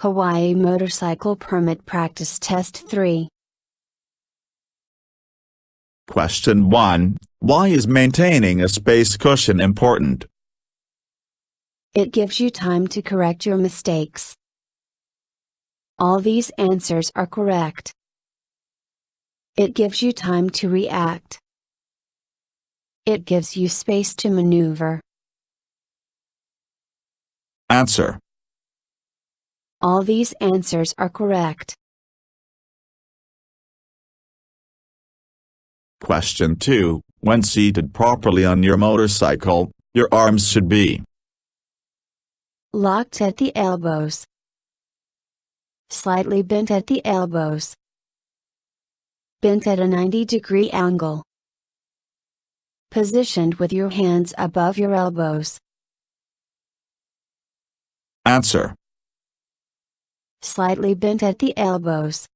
Hawaii Motorcycle Permit Practice Test 3. Question 1. Why is maintaining a space cushion important? It gives you time to correct your mistakes. All these answers are correct. It gives you time to react. It gives you space to maneuver. Answer. All these answers are correct. Question 2. When seated properly on your motorcycle, your arms should be locked at the elbows, slightly bent at the elbows, bent at a 90-degree angle, positioned with your hands above your elbows. Answer. Slightly bent at the elbows.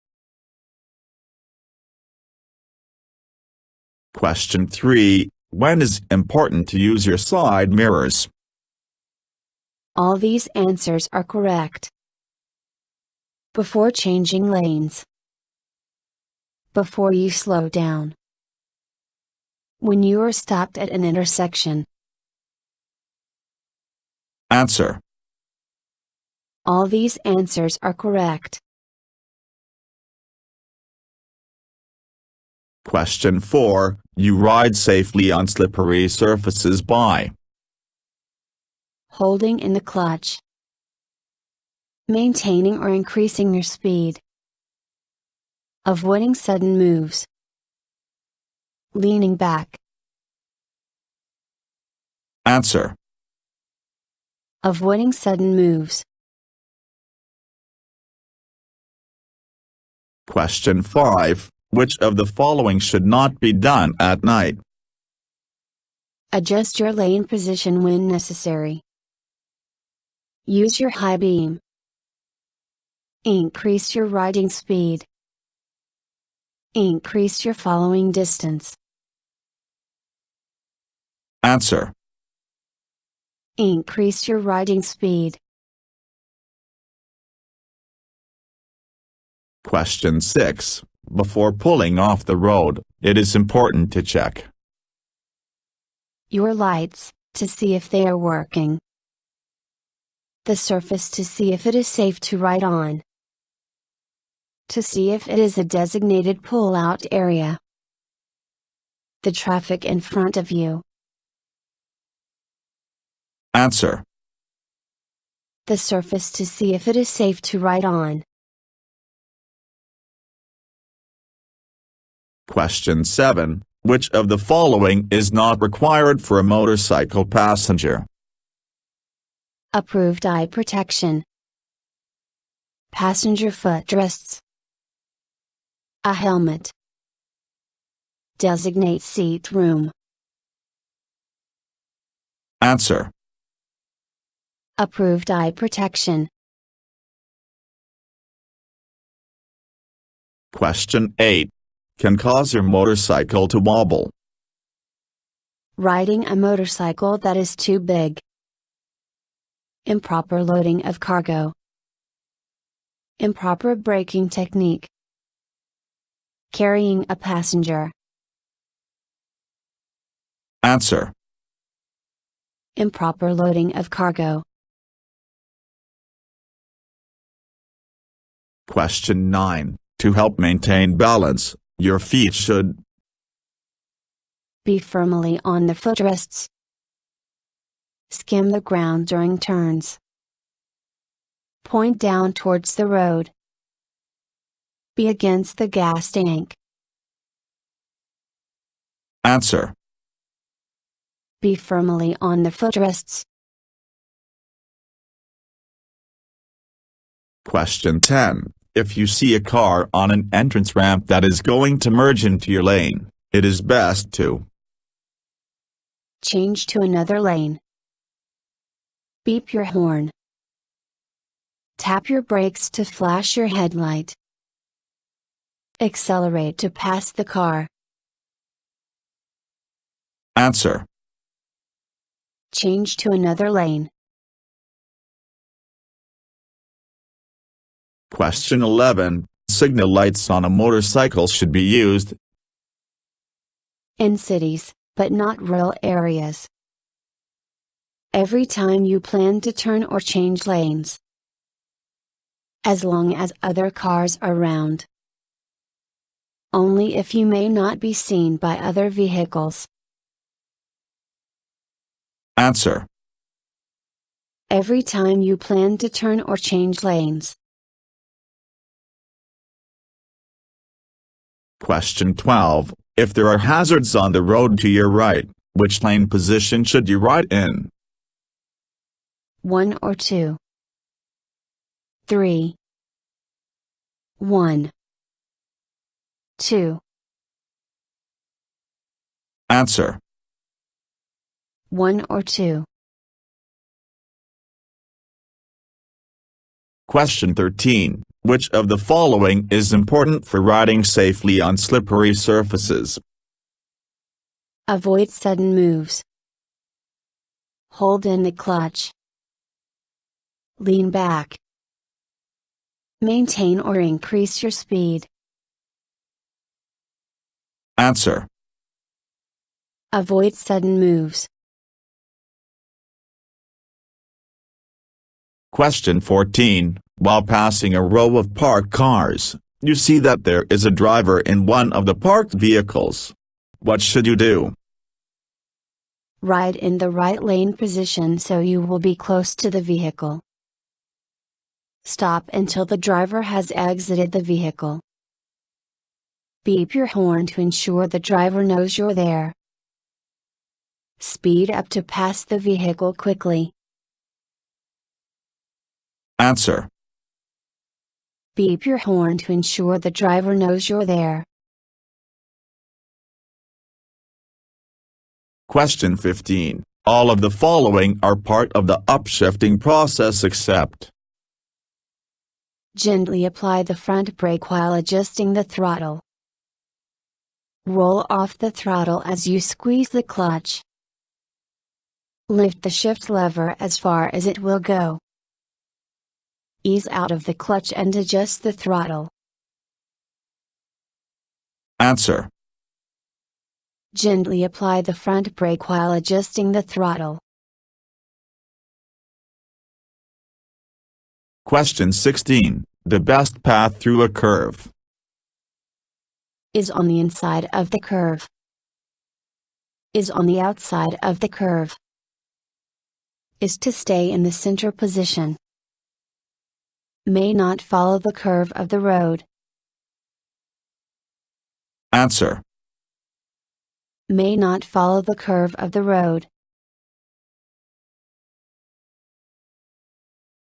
Question 3. When is it important to use your side mirrors? All these answers are correct. Before changing lanes. Before you slow down. When you are stopped at an intersection. Answer. All these answers are correct. Question 4. You ride safely on slippery surfaces by holding in the clutch, maintaining or increasing your speed, avoiding sudden moves, leaning back. Answer. Avoiding sudden moves. Question 5. Which of the following should not be done at night? Adjust your lane position when necessary. Use your high beam. Increase your riding speed. Increase your following distance. Answer. Increase your riding speed. Question 6. Before pulling off the road, it is important to check your lights, to see if they are working. The surface to see if it is safe to ride on. To see if it is a designated pull-out area. The traffic in front of you. Answer. The surface to see if it is safe to ride on. Question 7. Which of the following is not required for a motorcycle passenger? Approved eye protection. Passenger footrests. A helmet. Designate seat room. Answer. Approved eye protection. Question 8. Can cause your motorcycle to wobble. Riding a motorcycle that is too big. Improper loading of cargo. Improper braking technique. Carrying a passenger. Answer. Improper loading of cargo. Question 9. To help maintain balance, your feet should be firmly on the footrests. Skim the ground during turns. Point down towards the road. Be against the gas tank. Answer. Be firmly on the footrests. Question 10. If you see a car on an entrance ramp that is going to merge into your lane, it is best to change to another lane. Beep your horn. Tap your brakes to flash your headlight. Accelerate to pass the car. Answer. Change to another lane. Question 11. Signal lights on a motorcycle should be used in cities, but not rural areas. Every time you plan to turn or change lanes. As long as other cars are around. Only if you may not be seen by other vehicles. Answer. Every time you plan to turn or change lanes. Question 12. If there are hazards on the road to your right, which lane position should you ride in? 1 or 2. 3. 1. 2. Answer. 1 or 2. Question 13. Which of the following is important for riding safely on slippery surfaces? Avoid sudden moves. Hold in the clutch. Lean back. Maintain or increase your speed. Answer. Avoid sudden moves. Question 14. While passing a row of parked cars, you see that there is a driver in one of the parked vehicles. What should you do? Ride in the right lane position so you will be close to the vehicle. Stop until the driver has exited the vehicle. Beep your horn to ensure the driver knows you're there. Speed up to pass the vehicle quickly. Answer. Beep your horn to ensure the driver knows you're there. Question 15. All of the following are part of the upshifting process except. Gently apply the front brake while adjusting the throttle. Roll off the throttle as you squeeze the clutch. Lift the shift lever as far as it will go. Ease out of the clutch and adjust the throttle. Answer. Gently apply the front brake while adjusting the throttle. Question 16. The best path through a curve is on the inside of the curve. Is on the outside of the curve. Is to stay in the center position. May not follow the curve of the road. Answer. May not follow the curve of the road.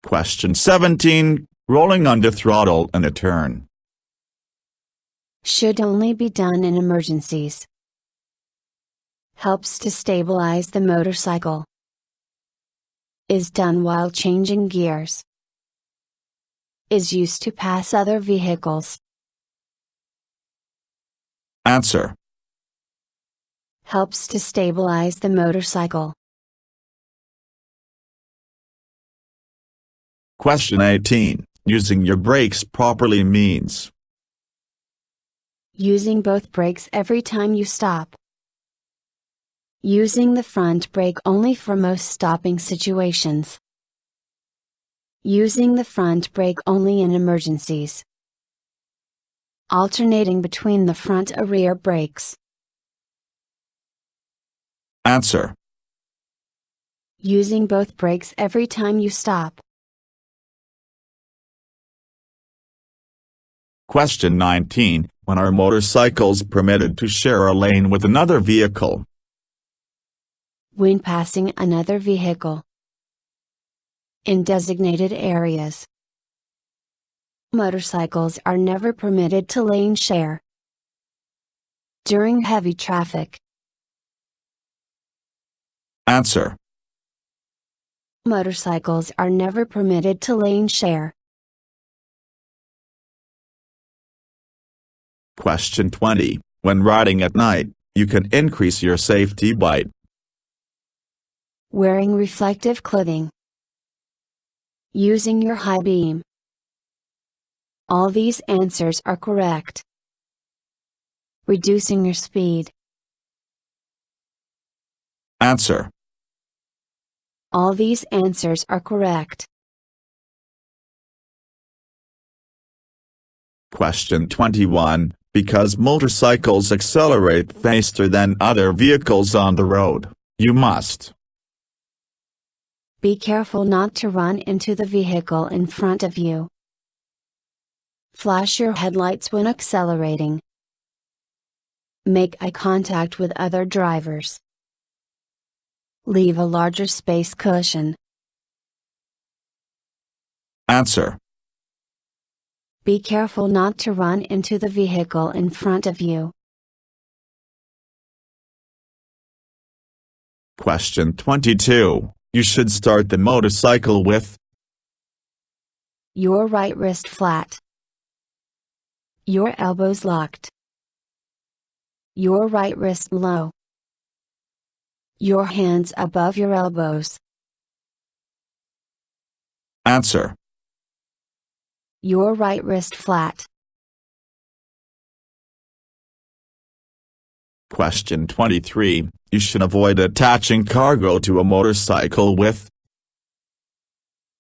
Question 17. Rolling under throttle in a turn should only be done in emergencies. Helps to stabilize the motorcycle. Is done while changing gears. Is used to pass other vehicles. Answer. Helps to stabilize the motorcycle. Question 18. Using your brakes properly means. Using both brakes every time you stop. Using the front brake only for most stopping situations. Using the front brake only in emergencies. Alternating between the front or rear brakes. Answer. Using both brakes every time you stop. Question 19. When are motorcycles permitted to share a lane with another vehicle? When passing another vehicle. In designated areas. Motorcycles are never permitted to lane share. During heavy traffic. Answer. Motorcycles are never permitted to lane share. Question 20. When riding at night, you can increase your safety by wearing reflective clothing. Using your high beam. All these answers are correct. Reducing your speed. Answer. All these answers are correct. Question 21. Because motorcycles accelerate faster than other vehicles on the road, you must be careful not to run into the vehicle in front of you. Flash your headlights when accelerating. Make eye contact with other drivers. Leave a larger space cushion. Answer. Be careful not to run into the vehicle in front of you. Question 22. You should start the motorcycle with your right wrist flat, your elbows locked, your right wrist low, your hands above your elbows. Answer. Your right wrist flat. Question 23. You should avoid attaching cargo to a motorcycle with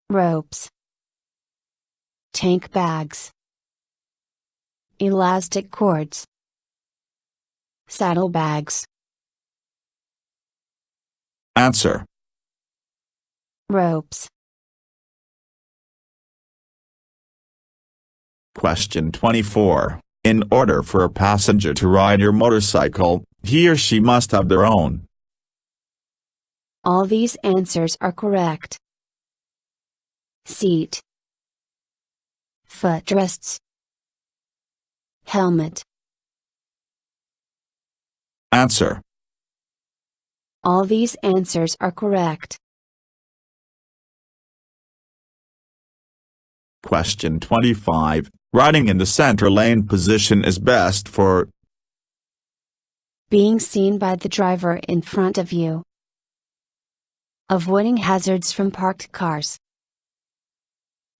ropes, tank bags, elastic cords, saddlebags. Answer. Ropes. Question 24. In order for a passenger to ride your motorcycle, he or she must have their own. All these answers are correct. Seat, footrests, helmet. Answer. All these answers are correct. Question 25. Riding in the center lane position is best for being seen by the driver in front of you, avoiding hazards from parked cars,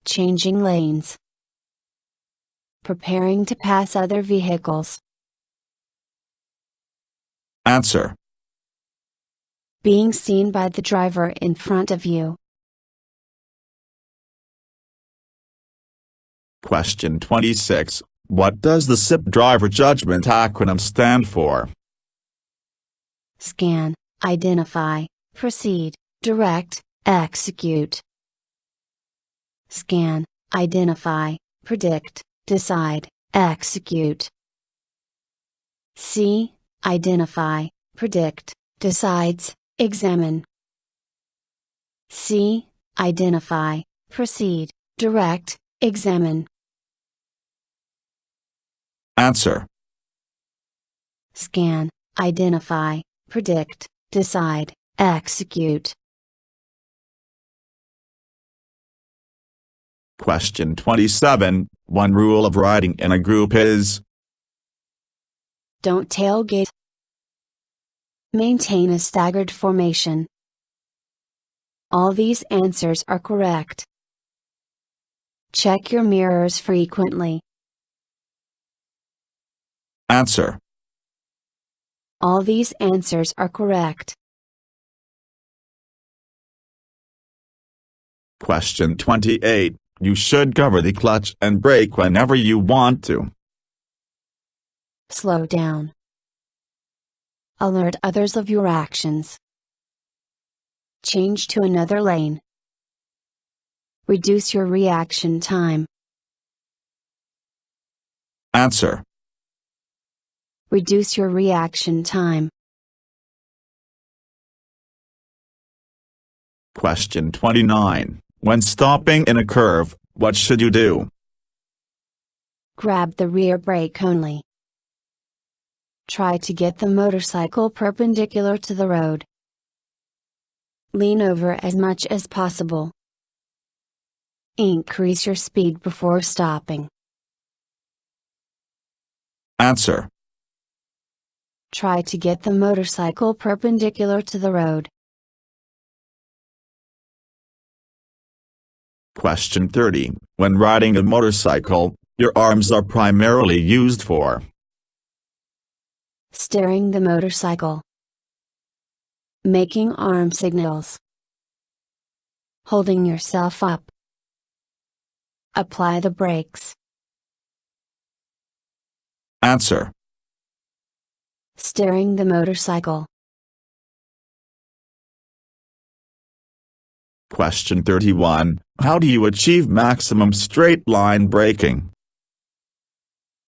changing lanes, preparing to pass other vehicles. Answer. Being seen by the driver in front of you. Question 26. What does the SIPOE driver judgment acronym stand for? Scan, identify, proceed, direct, execute. Scan, identify, predict, decide, execute. See, identify, predict, decides, examine. See, identify, proceed, direct, examine. Answer. Scan, identify, predict, decide, execute. Question 27. One rule of riding in a group is don't tailgate. Maintain a staggered formation. All these answers are correct. Check your mirrors frequently. Answer. All these answers are correct. Question 28. You should cover the clutch and brake whenever you want to. Slow down. Alert others of your actions. Change to another lane. Reduce your reaction time. Answer. Reduce your reaction time. Question 29. When stopping in a curve, what should you do? Grab the rear brake only. Try to get the motorcycle perpendicular to the road. Lean over as much as possible. Increase your speed before stopping. Answer. Try to get the motorcycle perpendicular to the road. Question 30. When riding a motorcycle, your arms are primarily used for? Steering the motorcycle. Making arm signals. Holding yourself up. Apply the brakes. Answer. Steering the motorcycle. Question 31. How do you achieve maximum straight line braking?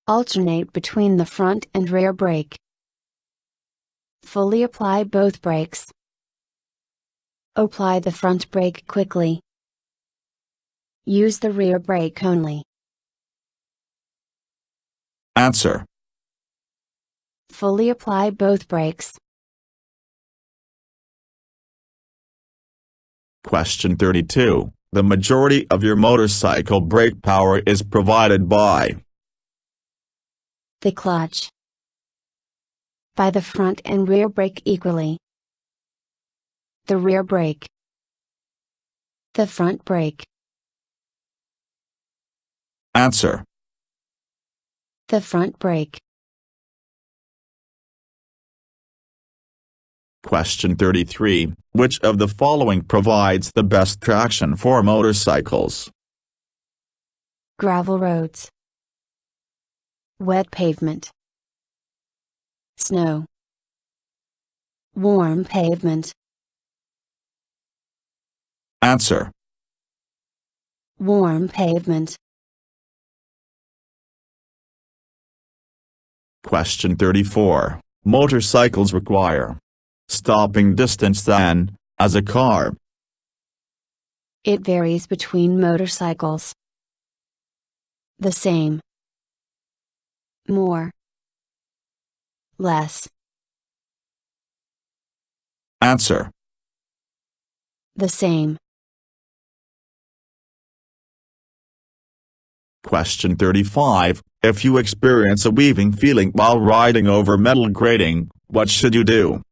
Alternate between the front and rear brake. Fully apply both brakes. Apply the front brake quickly. Use the rear brake only. Answer. Fully apply both brakes. Question 32. The majority of your motorcycle brake power is provided by The clutch. By the front and rear brake equally. The rear brake. The front brake. Answer. The front brake. Question 33. Which of the following provides the best traction for motorcycles? Gravel roads. Wet pavement. Snow. Warm pavement. Answer. Warm pavement. Question 34. Motorcycles require stopping distance than, as a car. It varies between motorcycles. The same. More. Less. Answer. The same. Question 35. If you experience a weaving feeling while riding over metal grating, what should you do?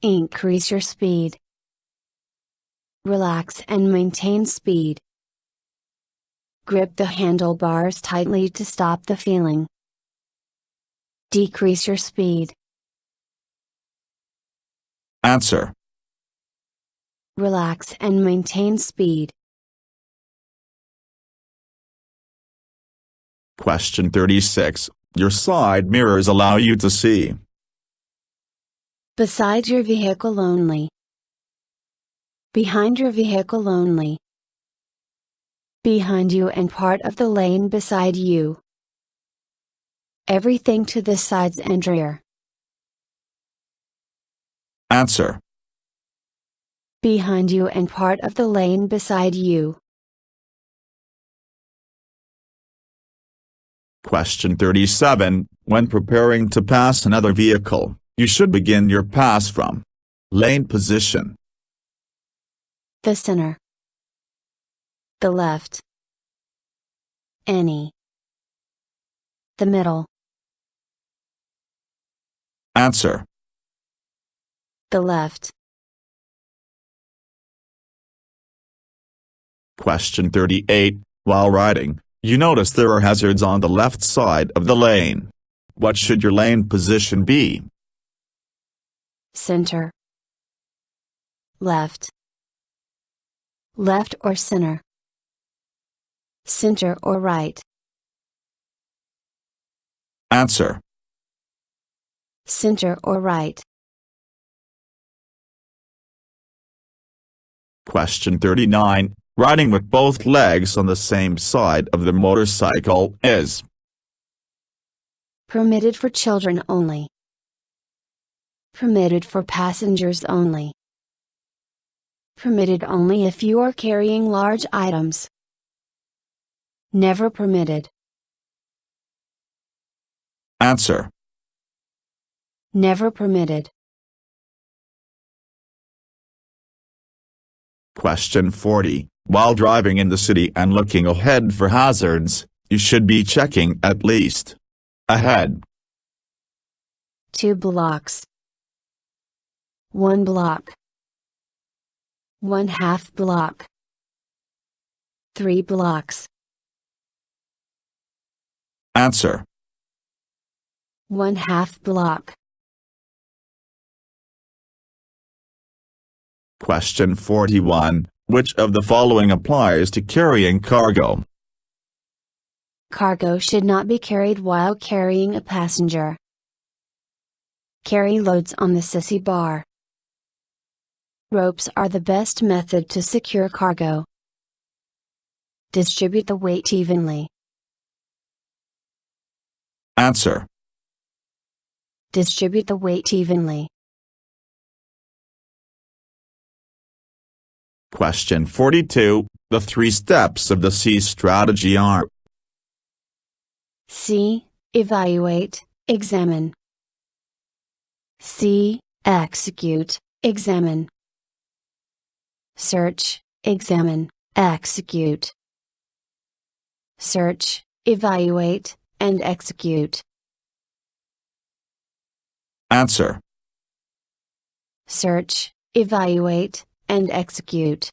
Increase your speed. Relax and maintain speed. Grip the handlebars tightly to stop the feeling. Decrease your speed. Answer. Relax and maintain speed. Question 36. Your side mirrors allow you to see Beside your vehicle only. Behind your vehicle only. Behind you and part of the lane beside you. Everything to the sides and rear. Answer. Behind you and part of the lane beside you. Question 37. When preparing to pass another vehicle, you should begin your pass from lane position. The center. The left. Any. The middle. Answer. The left. Question 38. While riding, you notice there are hazards on the left side of the lane. What should your lane position be? Center. Left. Left or center. Center or right. Answer. Center or right. Question 39. Riding with both legs on the same side of the motorcycle is Permitted for children only. Permitted for passengers only. Permitted only if you are carrying large items. Never permitted. Answer. Never permitted. Question 40. While driving in the city and looking ahead for hazards, you should be checking at least ahead 2 blocks. 1 block. 1/2 block. 3 blocks. Answer. 1/2 block. Question 41. Which of the following applies to carrying cargo? Cargo should not be carried while carrying a passenger. Carry loads on the sissy bar. Ropes are the best method to secure cargo. Distribute the weight evenly. Answer. Distribute the weight evenly. Question 42. The 3 steps of the C strategy are: C. Evaluate, examine. C. Execute, examine. Search, examine, execute. Search, evaluate, and execute. Answer. Search, evaluate, and execute.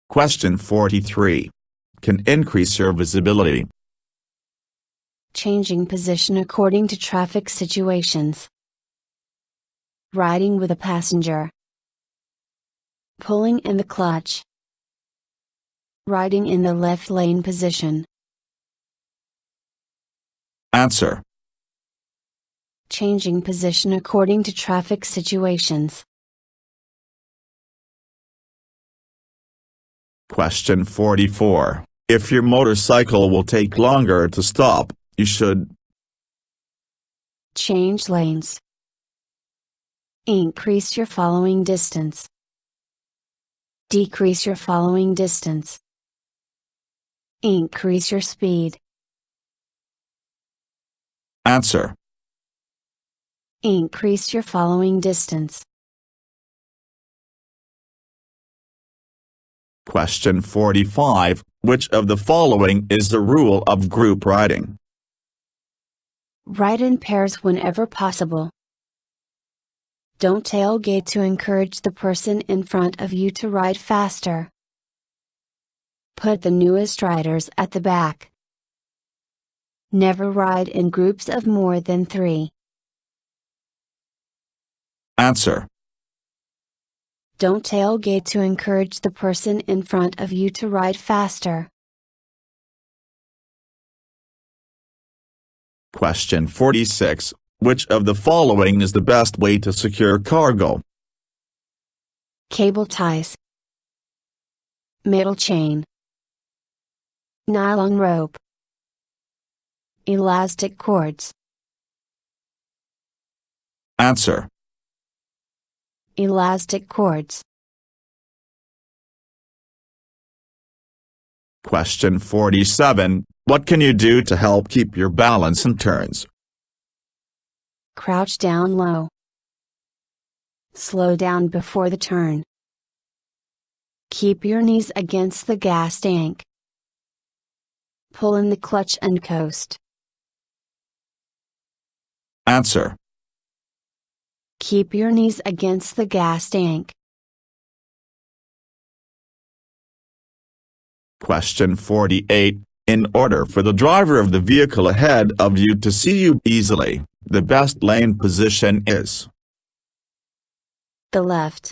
Question 43. Can increase your visibility. Changing position according to traffic situations. Riding with a passenger. Pulling in the clutch. Riding in the left lane position. Answer. Changing position according to traffic situations. Question 44. If your motorcycle will take longer to stop, you should change lanes. Increase your following distance. Decrease your following distance. Increase your speed. Answer. Increase your following distance. Question 45. Which of the following is the rule of group riding? Ride in pairs whenever possible. Don't tailgate to encourage the person in front of you to ride faster. Put the newest riders at the back. Never ride in groups of more than 3. Answer. Don't tailgate to encourage the person in front of you to ride faster. Question 46. Which of the following is the best way to secure cargo? Cable ties. Metal chain. Nylon rope. Elastic cords. Answer. Elastic cords. Question 47. What can you do to help keep your balance in turns? Crouch down low. Slow down before the turn. Keep your knees against the gas tank. Pull in the clutch and coast. Answer. Keep your knees against the gas tank. Question 48. In order for the driver of the vehicle ahead of you to see you easily, the best lane position is: The left.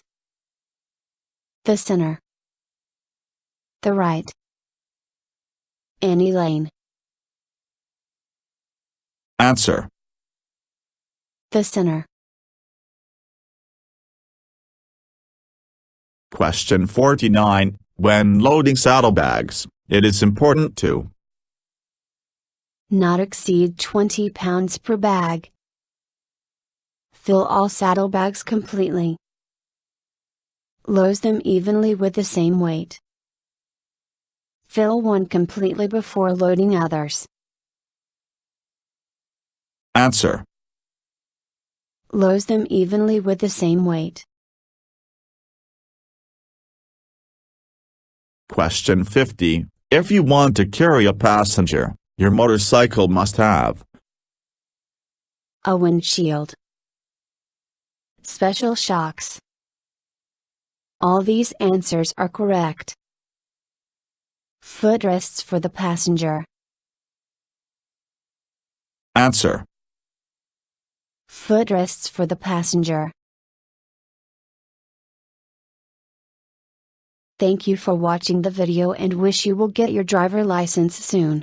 The center. The right. Any lane. Answer. The center. Question 49. When loading saddlebags, it is important to not exceed 20 pounds per bag. Fill all saddlebags completely. Load them evenly with the same weight. Fill one completely before loading others. Answer. Load them evenly with the same weight. Question 50. If you want to carry a passenger, your motorcycle must have a windshield. Special shocks. All these answers are correct. Footrests for the passenger. Answer. Footrests for the passenger. Thank you for watching the video and wish you will get your driver license soon.